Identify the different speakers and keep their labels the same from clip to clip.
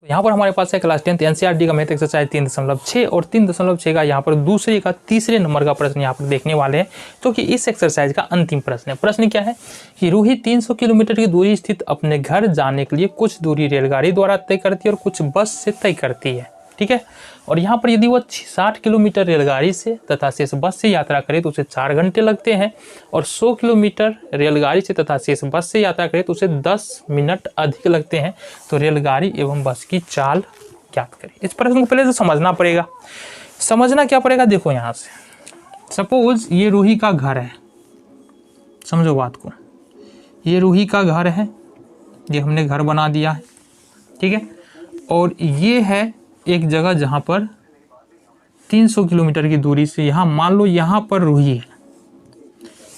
Speaker 1: तो यहाँ पर हमारे पास है क्लास 10th एनसीईआरटी का मैथ एक्सरसाइज 3.6 और 3.6 का यहाँ पर दूसरे का तीसरे नंबर का प्रश्न यहाँ पर देखने वाले हैं, जो कि इस एक्सरसाइज का अंतिम प्रश्न है। प्रश्न क्या है कि रूही 300 किलोमीटर की दूरी स्थित अपने घर जाने के लिए कुछ दूरी रेलगाड़ी द्वारा तय करती है और कुछ बस से तय करती है, ठीक है। और यहाँ पर यदि वो 60 किलोमीटर रेलगाड़ी से तथा शेष बस से यात्रा करे तो उसे 4 घंटे लगते हैं, और 100 किलोमीटर रेलगाड़ी से तथा शेष बस से यात्रा करे तो उसे 10 मिनट अधिक लगते हैं। तो रेलगाड़ी एवं बस की चाल ज्ञात करें। इस प्रश्न को पहले तो समझना पड़ेगा। समझना क्या पड़ेगा, देखो यहाँ से सपोज ये रूही का घर है, समझो बात को, ये रूही का घर है, ये हमने घर बना दिया है, ठीक है। और ये है एक जगह जहाँ पर 300 किलोमीटर की दूरी से, यहाँ मान लो यहाँ पर रूही है,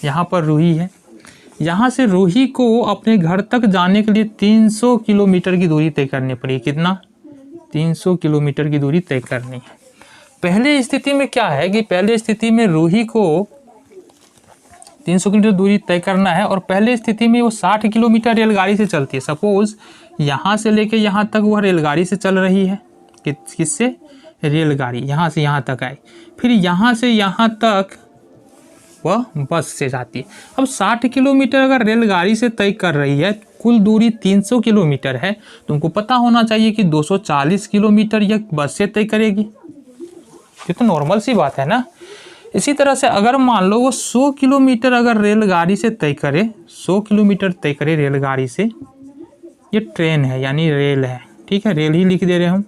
Speaker 1: यहाँ पर रूही है, यहाँ से रूही को अपने घर तक जाने के लिए 300 किलोमीटर की दूरी तय करनी पड़ेगी। कितना? 300 किलोमीटर की दूरी तय करनी है। पहले स्थिति में क्या है कि पहले स्थिति में रूही को 300 किलोमीटर दूरी तय करना है, और पहले स्थिति में वो 60 किलोमीटर रेलगाड़ी से चलती है। सपोज यहाँ से लेके यहाँ तक वह रेलगाड़ी से चल रही है, किससे? रेलगाड़ी यहाँ से यहाँ तक आई, फिर यहाँ से यहाँ तक वह बस से जाती है। अब 60 किलोमीटर अगर रेलगाड़ी से तय कर रही है, कुल दूरी 300 किलोमीटर है, तुमको पता होना चाहिए कि 240 किलोमीटर यह बस से तय करेगी। ये तो नॉर्मल सी बात है ना। इसी तरह से अगर मान लो वो 100 किलोमीटर अगर रेलगाड़ी से तय करे, 100 किलोमीटर तय करे रेलगाड़ी से, ये ट्रेन है यानी रेल है, ठीक है, रेल ही लिख दे रहे हम।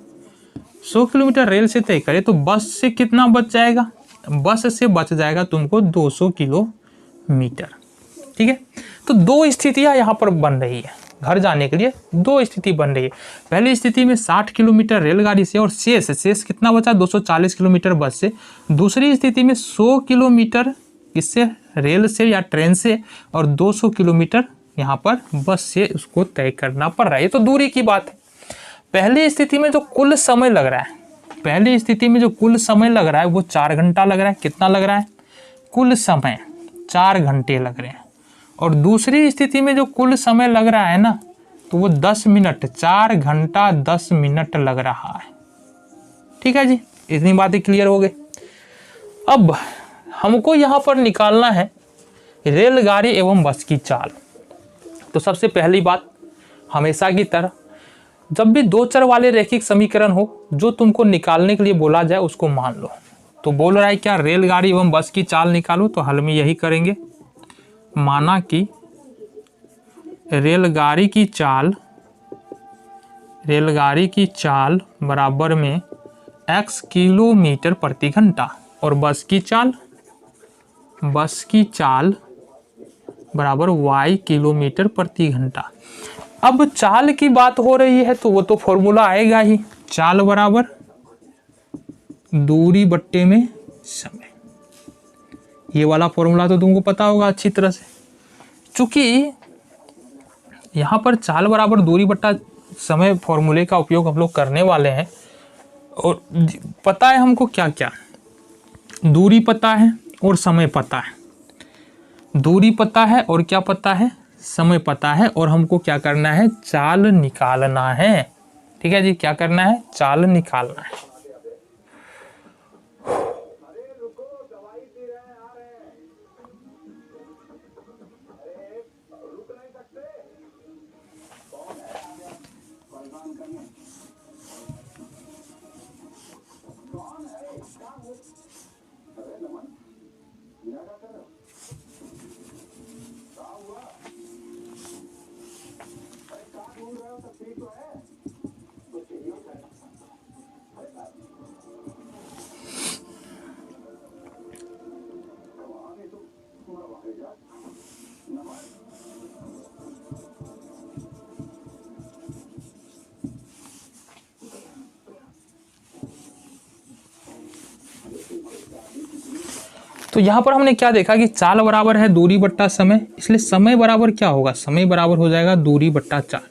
Speaker 1: 100 किलोमीटर रेल से तय करे तो बस से कितना बच जाएगा? बस से बच जाएगा तुमको 200 किलोमीटर, ठीक है। तो दो स्थितियां यहाँ पर बन रही है, घर जाने के लिए दो स्थिति बन रही है। पहली स्थिति में 60 किलोमीटर रेलगाड़ी से और शेष कितना बचा? 240 किलोमीटर बस से। दूसरी स्थिति में 100 किलोमीटर किससे? रेल से या ट्रेन से, और 200 किलोमीटर यहाँ पर बस से उसको तय करना पड़ रहा है। ये तो दूरी की बात है। पहली स्थिति में जो कुल समय लग रहा है, पहली स्थिति में जो कुल समय लग रहा है वो 4 घंटा लग रहा है। कितना लग रहा है? कुल समय 4 घंटे लग रहे हैं। और दूसरी स्थिति में जो कुल समय लग रहा है ना, तो वो 10 मिनट, 4 घंटा 10 मिनट लग रहा है, ठीक है जी। इतनी बातें क्लियर हो गई। अब हमको यहाँ पर निकालना है रेलगाड़ी एवं बस की चाल। तो सबसे पहली बात, हमेशा की तरह जब भी दो चर वाले रैखिक समीकरण हो, जो तुमको निकालने के लिए बोला जाए उसको मान लो। तो बोल रहा है क्या? रेलगाड़ी एवं बस की चाल निकालो। तो हल में यही करेंगे। माना कि रेलगाड़ी की चाल बराबर में x किलोमीटर प्रति घंटा, और बस की चाल बराबर y किलोमीटर प्रति घंटा। अब चाल की बात हो रही है तो वो तो फॉर्मूला आएगा ही, चाल बराबर दूरी बट्टे में समय। ये वाला फॉर्मूला तो तुमको पता होगा अच्छी तरह से। चूंकि यहाँ पर चाल बराबर दूरी बट्टा समय फॉर्मूले का उपयोग हम लोग करने वाले हैं, और पता है हमको क्या क्या, दूरी पता है और समय पता है। दूरी पता है और क्या पता है? समय पता है। और हमको क्या करना है? चाल निकालना है, ठीक है जी। क्या करना है? चाल निकालना है। तो यहाँ पर हमने क्या देखा कि चाल बराबर है दूरी बट्टा समय, इसलिए समय बराबर क्या होगा? समय बराबर हो जाएगा दूरी बट्टा चाल।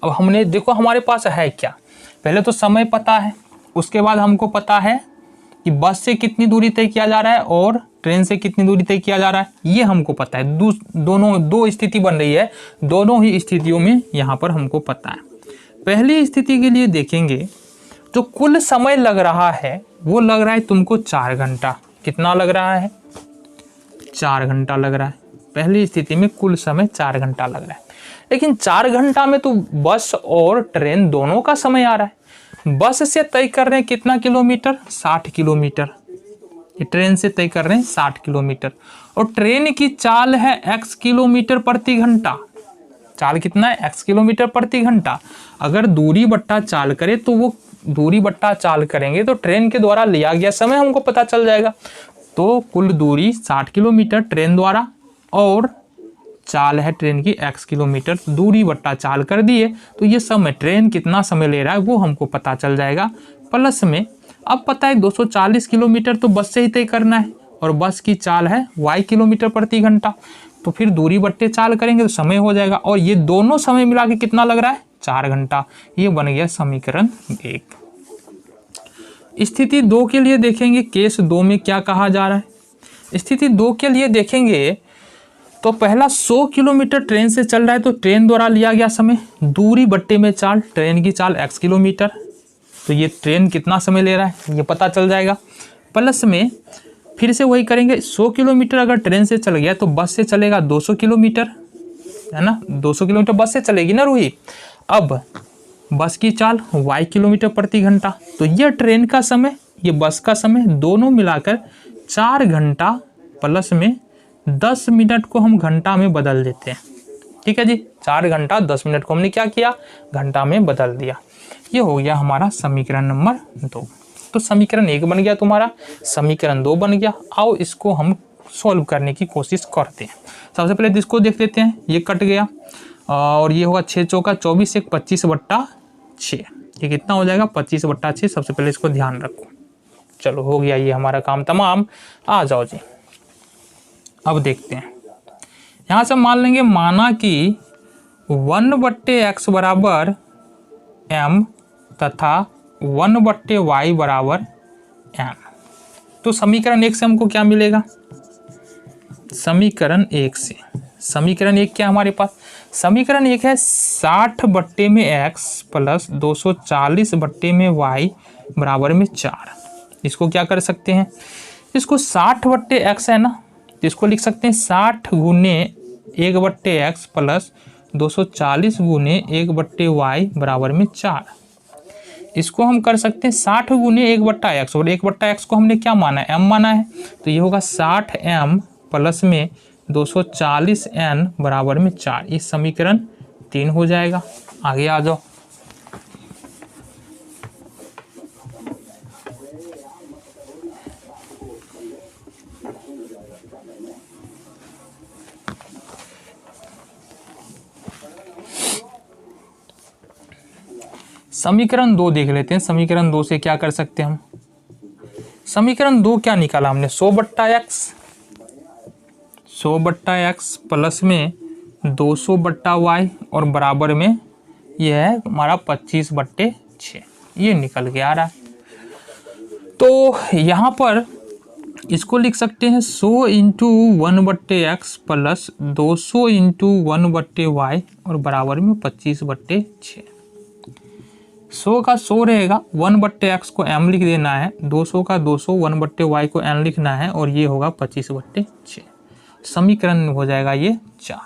Speaker 1: अब हमने देखो हमारे पास है क्या, पहले तो समय पता है, उसके बाद हमको पता है कि बस से कितनी दूरी तय किया जा रहा है और ट्रेन से कितनी दूरी तय किया जा रहा है, ये हमको पता है। दोनों दो स्थिति बन रही है, दोनों ही स्थितियों में यहाँ पर हमको पता है। पहली स्थिति के लिए देखेंगे तो कुल समय लग रहा है वो लग रहा है तुमको 4 घंटा। कितना लग रहा है? 4 घंटा लग रहा है। पहली स्थिति में कुल समय 4 घंटा लग रहा है। लेकिन 4 घंटा में तो बस और ट्रेन दोनों का समय आ रहा है। बस से तय कर रहे हैं कितना किलोमीटर? 60 किलोमीटर। ट्रेन से तय कर रहे हैं 60 किलोमीटर और ट्रेन की चाल है x किलोमीटर प्रति घंटा। चाल कितना है? x किलोमीटर प्रति घंटा। अगर दूरी बट्टा चाल करे तो वो दूरी बट्टा चाल करेंगे तो ट्रेन के द्वारा लिया गया समय हमको पता चल जाएगा। तो कुल दूरी 60 किलोमीटर ट्रेन द्वारा और चाल है ट्रेन की x किलोमीटर, दूरी बट्टा चाल कर दिए तो ये समय ट्रेन कितना समय ले रहा है वो हमको पता चल जाएगा। प्लस में अब पता है 240 किलोमीटर तो बस से ही तय करना है और बस की चाल है y किलोमीटर प्रति घंटा। तो फिर दूरी बट्टे चाल करेंगे तो समय हो जाएगा और ये दोनों समय मिला के कितना लग रहा है? 4 घंटा। ये बन गया समीकरण 1। स्थिति 2 के लिए देखेंगे केस 2 में क्या कहा जा रहा है। स्थिति 2 के लिए देखेंगे तो पहला 100 किलोमीटर ट्रेन से चल रहा है तो ट्रेन द्वारा लिया गया समय दूरी बट्टे में चाल, ट्रेन की चाल x किलोमीटर, तो ये ट्रेन कितना समय ले रहा है ये पता चल जाएगा। प्लस में फिर से वही करेंगे 100 किलोमीटर अगर ट्रेन से चल गया तो बस से चलेगा 200 किलोमीटर, है ना, 200 किलोमीटर बस से चलेगी ना रूही। अब बस की चाल y किलोमीटर प्रति घंटा, तो यह ट्रेन का समय ये बस का समय दोनों मिलाकर 4 घंटा प्लस में 10 मिनट को हम घंटा में बदल देते हैं। ठीक है जी, 4 घंटा 10 मिनट को हमने क्या किया? घंटा में बदल दिया। ये हो गया हमारा समीकरण नंबर 2। तो समीकरण 1 बन गया तुम्हारा, समीकरण 2 बन गया। आओ इसको हम सॉल्व करने की कोशिश करते हैं। सबसे पहले इसको देख लेते हैं, ये कट गया और ये होगा 6 चौका 24, 1 25/6। ये कितना हो जाएगा? 25/6। सबसे पहले इसको ध्यान रखो। चलो हो गया ये हमारा काम तमाम। आ जाओ जी, अब देखते हैं। यहाँ से मान लेंगे, माना कि 1/x बराबर m तथा 1/y बराबर m। तो समीकरण 1 से हमको क्या मिलेगा? समीकरण 1 से, समीकरण 1 क्या हमारे पास? समीकरण 1 है 60 में x प्लस 240 में y बराबर में 4। इसको क्या कर सकते हैं? इसको 60/x है ना, तो इसको लिख सकते हैं 60 गुने 1/x प्लस 240 गुने 1/y बराबर में 4। इसको हम कर सकते हैं 60 गुने 1/x, और 1/x को हमने क्या माना है? m माना है, तो ये होगा 60m प्लस में 240n बराबर में 4। इस समीकरण 3 हो जाएगा। आगे आ जाओ। समीकरण 2 देख लेते हैं। समीकरण 2 से क्या कर सकते हैं हम? समीकरण 2 क्या निकाला हमने? 100/x प्लस में 200/y और बराबर में यह है हमारा 25/6। ये निकल के आ रहा है। तो यहाँ पर इसको लिख सकते हैं 100 into 1/x plus 200 into 1/y और बराबर में 25/6। 100 का 100 रहेगा, 1/x को m लिख देना है, 200 का 200, 1/y को n लिखना है और ये होगा 25/6। समीकरण हो जाएगा ये 4।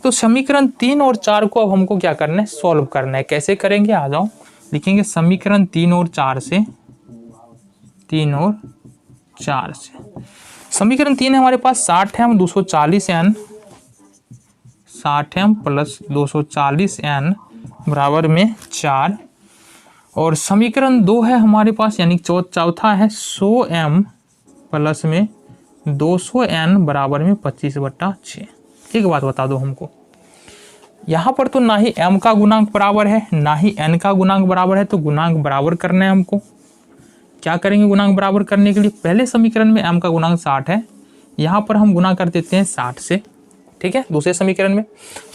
Speaker 1: तो समीकरण 3 और 4 को अब हमको क्या करना है? सॉल्व करना है। कैसे करेंगे? आ जाओ, लिखेंगे समीकरण 3 और 4 से। 3 और 4 से समीकरण 3 है हमारे पास 60m 240n, 60m plus 240n बराबर में 4। और समीकरण 2 है हमारे पास, यानी चौथा है 100m प्लस में 200n बराबर में 25/6। एक बात बता दो हमको, यहाँ पर तो ना ही m का गुणांक बराबर है ना ही n का गुणांक बराबर है, तो गुणांक बराबर करना है हमको। क्या करेंगे गुणांक बराबर करने के लिए? पहले समीकरण में m का गुणांक 60 है, यहाँ पर हम गुणा कर देते हैं 60 से, ठीक है, दूसरे समीकरण में।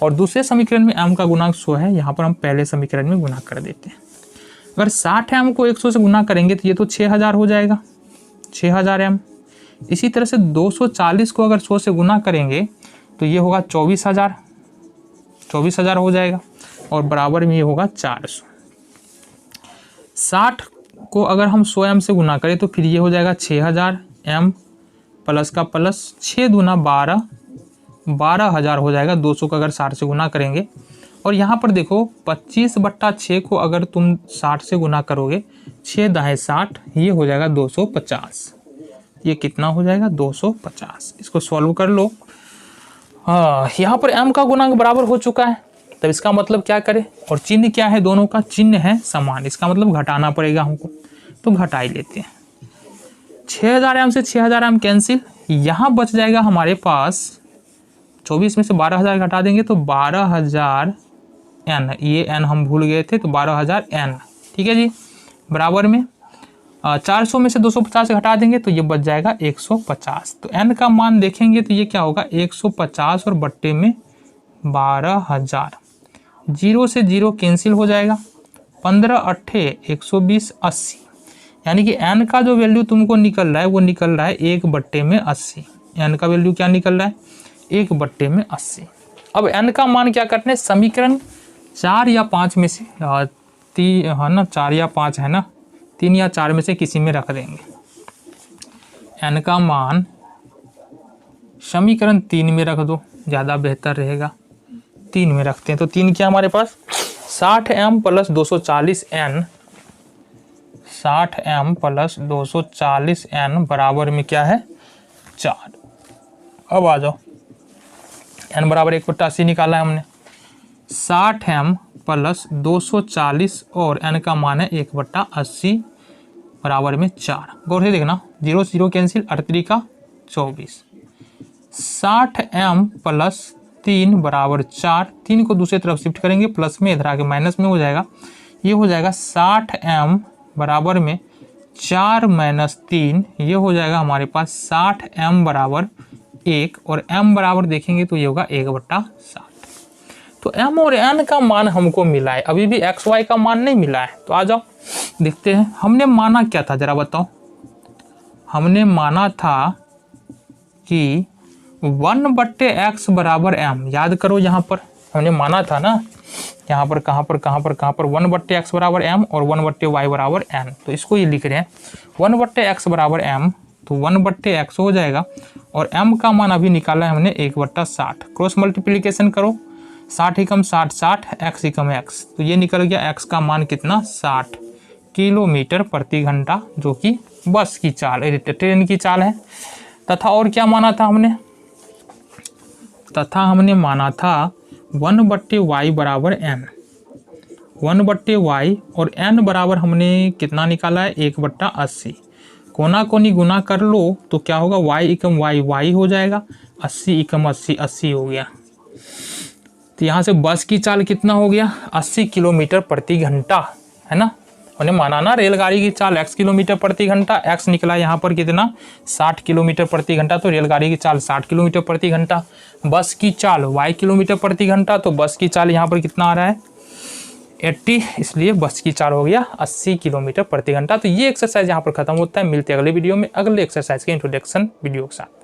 Speaker 1: और दूसरे समीकरण में m का गुणांक 100 है, यहाँ पर हम पहले समीकरण में गुणा कर देते हैं। अगर 60m को 100 से गुणा करेंगे तो ये तो 6000 हो जाएगा, 6000m। इसी तरह से 240 को अगर 100 से गुना करेंगे तो ये होगा 24000 हो जाएगा। और बराबर में ये होगा 400। 60 को अगर हम 100 m से गुना करें तो फिर ये हो जाएगा 6000 m प्लस का प्लस 6 दूना 12, 12,000 हो जाएगा। 200 का अगर 60 से गुना करेंगे, और यहाँ पर देखो 25/6 को अगर तुम 60 से गुना करोगे, 6 दाएँ 60, ये हो जाएगा 250। ये कितना हो जाएगा 250। इसको सॉल्व कर लो। हाँ, यहाँ पर m का गुणांक बराबर हो चुका है, तब इसका मतलब क्या करें, और चिन्ह क्या है, दोनों का चिन्ह है समान, इसका मतलब घटाना पड़ेगा हमको, तो घटा ही लेते हैं। 6000 m से 6000 m कैंसिल, यहाँ बच जाएगा हमारे पास 24 में से 12,000 घटा देंगे तो 12,000 n, ये n हम भूल गए थे, तो 12,000 n, ठीक है जी। बराबर में 400 में से 250 घटा देंगे तो ये बच जाएगा 150। तो n का मान देखेंगे तो ये क्या होगा 150 और बट्टे में 12,000। 0 से 0 कैंसिल हो जाएगा, 15 अट्ठे 120, 80, यानी कि n का जो वैल्यू तुमको निकल रहा है वो निकल रहा है 1/80। n का वैल्यू क्या निकल रहा है 1/80। अब n का मान क्या करते हैं, समीकरण 4 या 5 में से है ना, 4 या 5 है ना, 3 या 4 में से किसी में रख देंगे। n का मान समीकरण 3 में रख दो, ज़्यादा बेहतर रहेगा। 3 में रखते हैं तो 3 क्या हमारे पास 60m plus 240n, 60m plus 240n बराबर में क्या है 4। अब आ जाओ, n बराबर 1/80 निकाला है हमने। 60m प्लस 240 और n का मान है 1/80 बराबर में 4। गौर से देखना, 0 से 0 कैंसिल, 38 का 24। 60m प्लस 3 बराबर 4, 3 को दूसरी तरफ शिफ्ट करेंगे, प्लस में इधर आके माइनस में हो जाएगा, ये हो जाएगा 60m बराबर में 4 माइनस 3, ये हो जाएगा हमारे पास 60m बराबर 1, और m बराबर देखेंगे तो ये होगा 1/60। तो m और n का मान हमको मिला है, अभी भी x y का मान नहीं मिला है। तो आ जाओ देखते हैं, हमने माना क्या था जरा बताओ। हमने माना था कि 1/x बराबर m, याद करो यहाँ पर हमने माना था ना, यहाँ पर कहाँ पर 1/x बराबर m और 1/y बराबर n। तो इसको ये लिख रहे हैं 1/x बराबर m, तो 1/x हो जाएगा, और m का मान अभी निकाला है हमने 1/60। क्रॉस मल्टीप्लिकेशन करो, 60 एकम 60 60, x एकम x, तो ये निकल गया x का मान कितना 60 किलोमीटर प्रति घंटा, जो कि बस की चाल, ट्रेन की चाल है। तथा और क्या माना था हमने, तथा हमने माना था 1/y बराबर n, 1/y, और n बराबर हमने कितना निकाला है 1/80। कोना कोनी गुना कर लो तो क्या होगा, y एकम y y हो जाएगा, 80 एकम 80 80 हो गया। तो यहाँ से बस की चाल कितना हो गया 80 किलोमीटर प्रति घंटा, है ना। उन्हें माना ना रेलगाड़ी की चाल x किलोमीटर प्रति घंटा, x निकला यहाँ पर कितना 60 किलोमीटर प्रति घंटा, तो रेलगाड़ी की चाल 60 किलोमीटर प्रति घंटा। बस की चाल y किलोमीटर प्रति घंटा, तो बस की चाल यहाँ पर कितना आ रहा है 80, इसलिए बस की चाल हो गया 80 किलोमीटर प्रति घंटा। तो ये एक्सरसाइज यहाँ पर खत्म होता है। मिलते हैं अगले वीडियो में अगले एक्सरसाइज के इंट्रोडक्शन वीडियो के साथ।